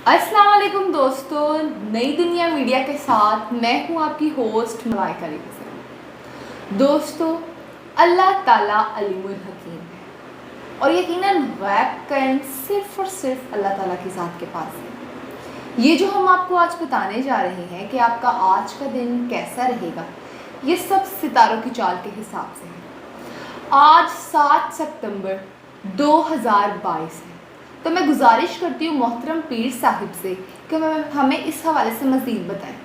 अस्सलाम वालेकुम दोस्तों, नई दुनिया मीडिया के साथ मैं हूँ आपकी होस्ट मलाइका रिज़वी। दोस्तों, अल्लाह ताला अलीमुल हकीम है और यकीनन गैब का इल्म सिर्फ़ और सिर्फ अल्लाह ताला की ज़ात के पास है। ये जो हम आपको आज बताने जा रहे हैं कि आपका आज का दिन कैसा रहेगा, ये सब सितारों की चाल के हिसाब से है। आज 7 सितंबर 2022 है, तो मैं गुजारिश करती हूँ मोहतरम पीर साहिब से कि हमें इस हवाले से मज़ीद बताएं।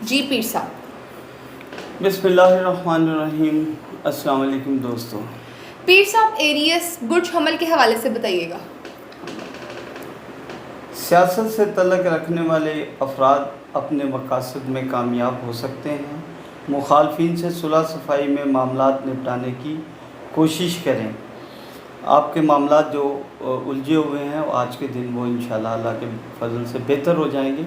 जी पीर साहब। बिस्मिल्लाहिर्रहमानिर्रहीम। अस्सलाम वालेकुम दोस्तों। पीर साहब, एरियस बुर्ज हमल के हवाले से बताइएगा। सियासत से तल्लुक़ रखने वाले अफराद अपने मक़ासद में कामयाब हो सकते हैं। मुखालफिन से सुलह सफ़ाई में मामलात निपटाने की कोशिश करें। आपके मामलात जो उलझे हुए हैं आज के दिन वो इंशाअल्लाह अल्लाह के फजल से बेहतर हो जाएंगे।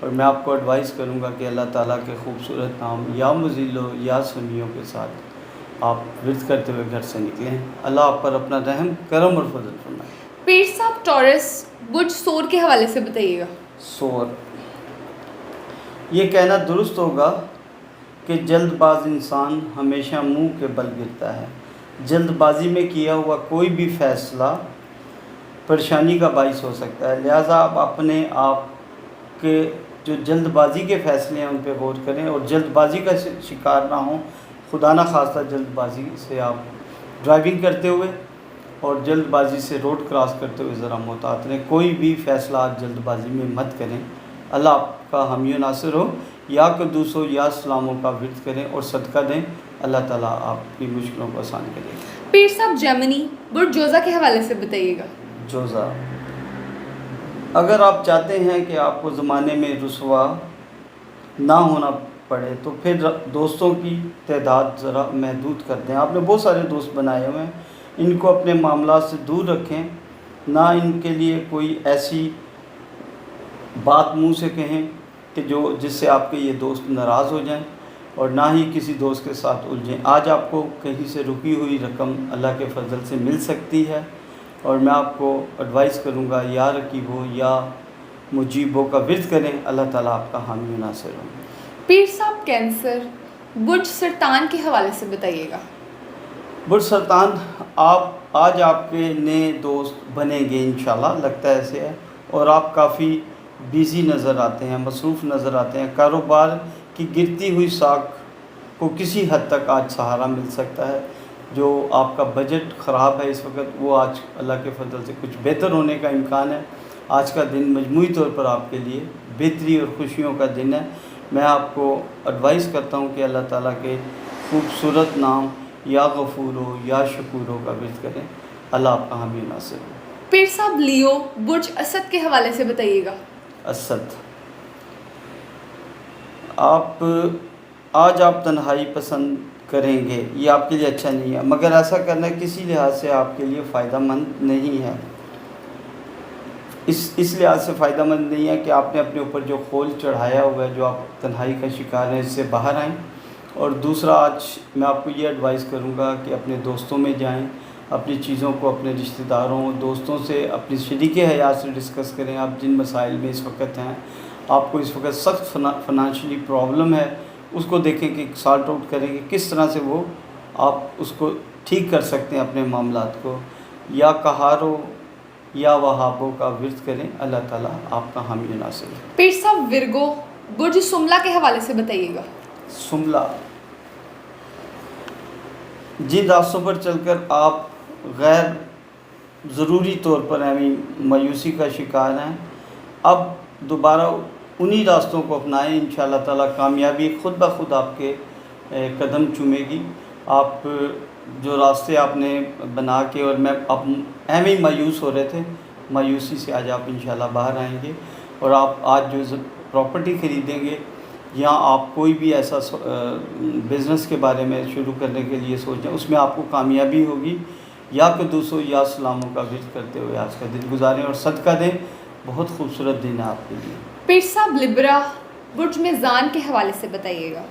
और मैं आपको एडवाइस करूंगा कि अल्लाह ताला के खूबसूरत नाम या मुज़िल्लो या सुनियों के साथ आप विर्द करते हुए घर से निकलें। अल्लाह आप पर अपना रहम करम और फजल फरमाए। पीर साहब, टॉरस बुर्ज सोर के हवाले से बताइएगा। सोर, ये कहना दुरुस्त होगा कि जल्दबाज इंसान हमेशा मुंह के बल गिरता है। जल्दबाजी में किया हुआ कोई भी फ़ैसला परेशानी का बाइस हो सकता है। लिहाजा आप अपने आप के जो जल्दबाजी के फ़ैसले हैं उन पर गौर करें और जल्दबाजी का शिकार ना हों। खुदा न खास्ता जल्दबाजी से आप ड्राइविंग करते हुए और जल्दबाजी से रोड क्रॉस करते हुए ज़रा मुहतात रहें। कोई भी फ़ैसला आप जल्दबाजी में मत करें। अल्लाह आपका हामी नासिर हो। या कदूस हो या सलामों का विर्द करें और सदका दें। अल्लाह ताला आपकी मुश्किलों को आसान करेगा। पीर साहब, जेमिनी बुर्ज जोज़ा के हवाले से बताइएगा। जोज़ा, अगर आप चाहते हैं कि आपको ज़माने में रुसवा ना होना पड़े तो फिर दोस्तों की तादाद ज़रा महदूद कर दें। आपने बहुत सारे दोस्त बनाए हुए हैं, इनको अपने मामलात से दूर रखें। ना इनके लिए कोई ऐसी बात मुंह से कहें कि जिससे आपके ये दोस्त नाराज़ हो जाएं और ना ही किसी दोस्त के साथ उलझें। आज आपको कहीं से रुकी हुई रकम अल्लाह के फजल से मिल सकती है और मैं आपको एडवाइस करूँगा या रकीबो या मुजीबो का विर्द करें। अल्लाह ताला आपका हामी नासिर हो। पीर साहब, कैंसर बुर्ज सरतान के हवाले से बताइएगा। बुर्ज सरतान, आप आज आपके नए दोस्त बनेंगे इंशाल्लाह, लगता है ऐसे है। और आप काफ़ी बिज़ी नज़र आते हैं, मसरूफ़ नज़र आते हैं। कारोबार की गिरती हुई साख को किसी हद तक आज सहारा मिल सकता है। जो आपका बजट ख़राब है इस वक्त, वो आज अल्लाह के फजल से कुछ बेहतर होने का इम्कान है। आज का दिन मजमूई तौर पर आपके लिए बेहतरी और खुशियों का दिन है। मैं आपको एडवाइस करता हूँ कि अल्लाह ताला के खूबसूरत नाम या गफूरो या शकूरो का विर्द करें। अल्लाह आपका हामी नासिर हो। पीर साहब, लियो बुर्ज असद के हवाले से बताइएगा। असद, आज आप तन्हाई पसंद करेंगे, ये आपके लिए अच्छा नहीं है। मगर ऐसा करना किसी लिहाज से आपके लिए फ़ायदा मंद नहीं है। इस लिहाज से फ़ायदा मंद नहीं है कि आपने अपने ऊपर जो खोल चढ़ाया हुआ है, जो आप तन्हाई का शिकार हैं, इससे बाहर आएँ। और दूसरा, आज मैं आपको ये एडवाइस करूँगा कि अपने दोस्तों में जाएँ, अपनी चीज़ों को अपने रिश्तेदारों दोस्तों से, अपनी शरीक हयात से डिस्कस करें। आप जिन मसाइल में इस वक्त हैं, आपको इस वक्त सख्त फ़ाइनेंशियली प्रॉब्लम है, उसको देखें कि सॉर्ट आउट करें कि किस तरह से वो आप उसको ठीक कर सकते हैं अपने मामलात को। या कहारो या वहाबों का विर्द करें। अल्लाह ताला आपका हामी नासिर है। पीर साहब, विरगो बुर्ज सुमला के हवाले से बताइएगा। सुमला, जिन रास्तों पर चलकर आप गैर ज़रूरी तौर पर मायूसी का शिकार हैं, अब दोबारा उन्हीं रास्तों को अपनाएं। इंशाअल्लाह ताला कामयाबी खुद ब खुद आपके कदम चूमेगी। आप जो रास्ते आपने बना के और मैं अब ही मायूस हो रहे थे, मायूसी से आज आप इंशाअल्लाह बाहर आएंगे। और आप आज जो प्रॉपर्टी ख़रीदेंगे या आप कोई भी ऐसा बिज़नेस के बारे में शुरू करने के लिए सोचें, उसमें आपको कामयाबी होगी। या कदूसो या सलामों का विर्द करते हुए आज का दिन गुजारें और सदका दें। बहुत खूबसूरत दिन है आपके लिए। पीर साहब, लिब्रा बुर्ज मेज़ान के हवाले से बताइएगा।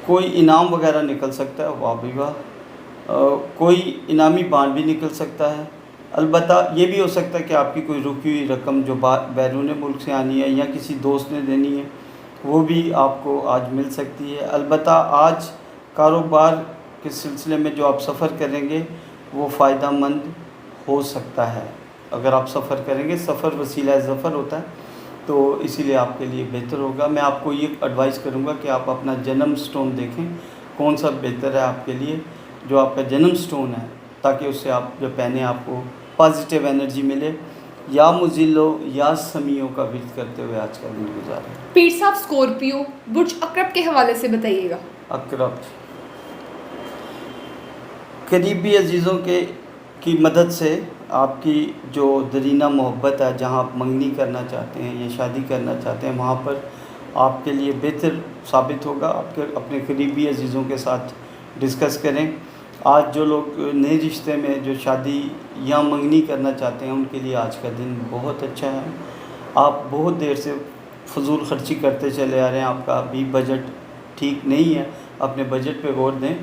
कोई इनाम वगैरह निकल सकता है, वाह भी वाह। कोई इनामी बांड भी निकल सकता है। البتہ یہ بھی ہو سکتا ہے کہ آپ کی کوئی رکی ہوئی رقم جو بیرون ملک سے آنی ہے یا کسی دوست نے دینی ہے وہ بھی آپ کو آج مل سکتی ہے۔ البتہ آج کاروبار کے سلسلے میں جو آپ سفر کریں گے وہ فائدہ مند ہو سکتا ہے۔ اگر آپ سفر کریں گے، سفر وسیلہ ظفر ہوتا ہے، تو اسی لیے آپ کے لیے بہتر ہوگا۔ میں آپ کو یہ ایڈوائز کروں گا کہ آپ اپنا جنم سٹون دیکھیں کون سا بہتر ہے آپ کے لیے، جو آپ کا جنم سٹون ہے، تاکہ اس سے آپ جو پہنے آپ کو پازیٹیو انرجی ملے۔ یا مزلو یا سمیوں کا ورد کرتے ہوئے آج کا دن گزاریں۔ پیر صاحب اسکورپیو برج اکرب کے حوالے سے بتائیے گا۔ اقرب قریبی عزیزوں کی مدد سے آپ کی جو درینہ محبت ہے، جہاں آپ منگنی کرنا چاہتے ہیں یا شادی کرنا چاہتے ہیں، وہاں پر آپ کے لیے بہتر ثابت ہوگا۔ آپ کے اپنے قریبی عزیزوں کے ساتھ ڈسکس کریں۔ آج جو لوگ نئے رشتے میں جو شادی یا منگنی کرنا چاہتے ہیں ان کے لیے آج کا دن بہت اچھا ہے۔ آپ بہت دیر سے فضول خرچی کرتے چلے آ رہے ہیں، آپ کا ابھی بجٹ ٹھیک نہیں ہے، اپنے بجٹ پہ غور دیں۔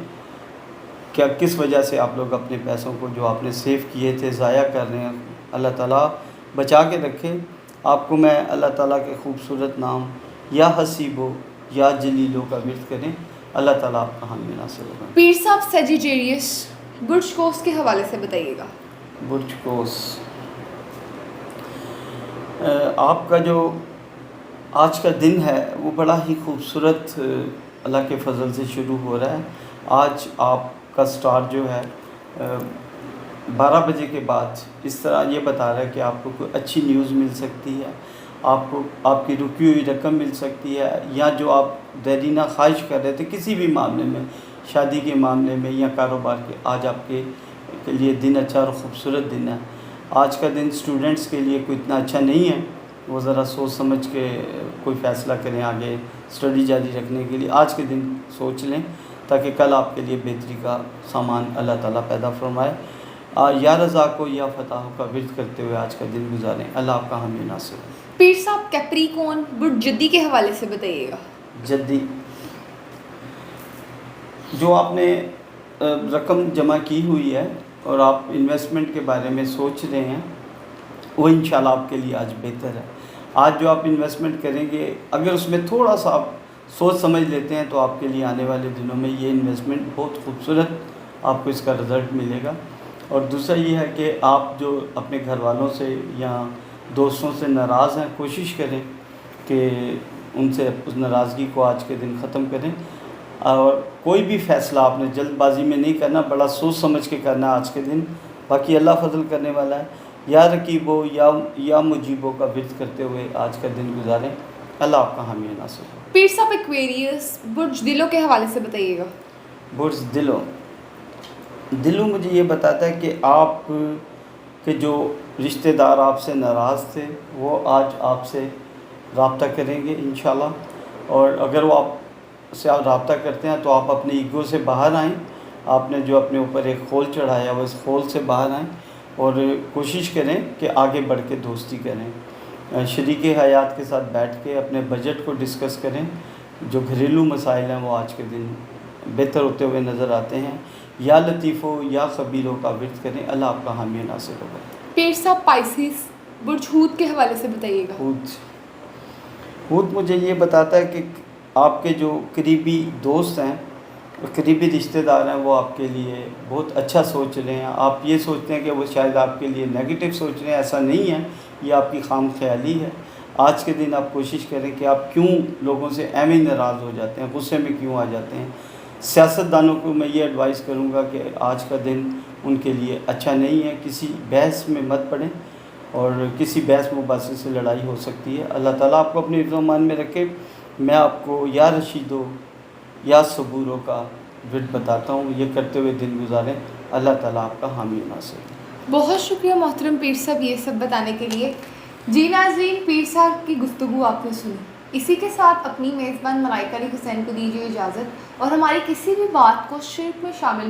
کیا کس وجہ سے آپ لوگ اپنے پیسوں کو جو آپ نے سیو کیے تھے ضائع کر رہے ہیں؟ اللہ تعالیٰ بچا کے رکھے آپ کو۔ میں اللہ تعالیٰ کے خوبصورت نام یا حسیبو یا جلیلو کا ورد کریں، اللہ تعالیٰ آپ کا حامی ناصر ہوگا۔ پیر صاحب سیجیٹیریس برج قوس کے حوالے سے بتائیے گا۔ برج قوس، آپ کا جو آج کا دن ہے وہ بڑا ہی خوبصورت اللہ کے فضل سے شروع ہو رہا ہے۔ آج آپ کا سٹار جو ہے 12 بجے کے بعد اس طرح یہ بتا رہا ہے کہ آپ کو کوئی اچھی نیوز مل سکتی ہے، آپ کو آپ کی رکی ہوئی رقم مل سکتی ہے، یا جو آپ دیرینہ خواہش کر رہے تھے کسی بھی معاملے میں، شادی کے معاملے میں یا کاروبار کے، آج آپ کے لیے دن اچھا اور خوبصورت دن ہے۔ آج کا دن اسٹوڈنٹس کے لیے کوئی اتنا اچھا نہیں ہے، وہ ذرا سوچ سمجھ کے کوئی فیصلہ کریں آگے اسٹڈی جاری رکھنے کے لیے۔ آج کے دن سوچ لیں تاکہ کل آپ کے لیے بہتری کا سامان اللہ تعالیٰ پیدا فرمائے۔ یا رضا کو یا فتح کا ورد کرتے ہوئے آج کا دن گزاریں، اللہ آپ کا حامی ناصر ہو۔ پیر صاحب کیپریکون برج جدی کے حوالے سے بتائیے گا۔ جدی، جو آپ نے رقم جمع کی ہوئی ہے اور آپ انویسٹمنٹ کے بارے میں سوچ رہے ہیں، وہ انشاءاللہ آپ کے لیے آج بہتر ہے۔ آج جو آپ انویسٹمنٹ کریں گے، اگر اس میں تھوڑا سا آپ سوچ سمجھ لیتے ہیں تو آپ کے لیے آنے والے دنوں میں یہ انویسٹمنٹ بہت خوبصورت آپ کو اس کا رزلٹ ملے گا۔ اور دوسرا یہ ہے کہ آپ جو اپنے گھر والوں سے یا دوستوں سے ناراض ہیں، کوشش کریں کہ ان سے اس ناراضگی کو آج کے دن ختم کریں، اور کوئی بھی فیصلہ آپ نے جلد بازی میں نہیں کرنا، بڑا سوچ سمجھ کے کرنا آج کے دن۔ باقی اللہ فضل کرنے والا ہے۔ یا رقیبو یا مجیبو کا ورد کرتے ہوئے آج کا دن گزاریں، اللہ آپ کا حامی ناصر ہو۔ پیر صاحب ایکویریس برج دلو کے حوالے سے بتائیے گا۔ برج دلو مجھے یہ بتاتا ہے کہ آپ کے جو رشتہ دار آپ سے ناراض تھے وہ آج آپ سے رابطہ کریں گے انشاءاللہ، اور اگر وہ آپ سے رابطہ کرتے ہیں تو آپ اپنے ایگو سے باہر آئیں۔ آپ نے جو اپنے اوپر ایک خول چڑھایا وہ اس خول سے باہر آئیں اور کوشش کریں کہ آگے بڑھ کے دوستی کریں۔ شریک حیات کے ساتھ بیٹھ کے اپنے بجٹ کو ڈسکس کریں۔ جو گھریلو مسائل ہیں وہ آج کے دن بہتر ہوتے ہوئے نظر آتے ہیں۔ یا لطیفو یا خبیروں کا ورد کریں، اللہ آپ کا حامی ناصر ہوگا۔ پیر صاحب پائسیس برج حوت کے حوالے سے بتائیے گا۔ حوت مجھے یہ بتاتا ہے کہ آپ کے جو قریبی دوست ہیں، قریبی رشتہ دار ہیں، وہ آپ کے لیے بہت اچھا سوچ رہے ہیں۔ آپ یہ سوچتے ہیں کہ وہ شاید آپ کے لیے نیگیٹو سوچ رہے ہیں، ایسا نہیں ہے، یہ آپ کی خام خیالی ہے۔ آج کے دن آپ کوشش کریں کہ آپ کیوں لوگوں سے ایویں ناراض ہو جاتے ہیں، غصے میں کیوں آ جاتے ہیں۔ سیاستدانوں کو میں یہ ایڈوائز کروں گا کہ آج کا دن ان کے لیے اچھا نہیں ہے، کسی بحث میں مت پڑیں، اور کسی بحث مباحثے سے لڑائی ہو سکتی ہے۔ اللہ تعالیٰ آپ کو اپنے حفظ و امان میں رکھے۔ میں آپ کو یا رشیدو یا صبوروں کا ورد بتاتا ہوں، یہ کرتے ہوئے دن گزاریں، اللہ تعالیٰ آپ کا حامی ناصر ہے۔ بہت شکریہ محترم پیر صاحب یہ سب بتانے کے لیے۔ جی ناظرین، پیر صاحب کی گفتگو آپ نے سنی، اسی کے ساتھ اپنی میزبان ملائکہ علی حسین کو دیجیے اجازت، اور ہماری کسی بھی بات کو شرک میں شامل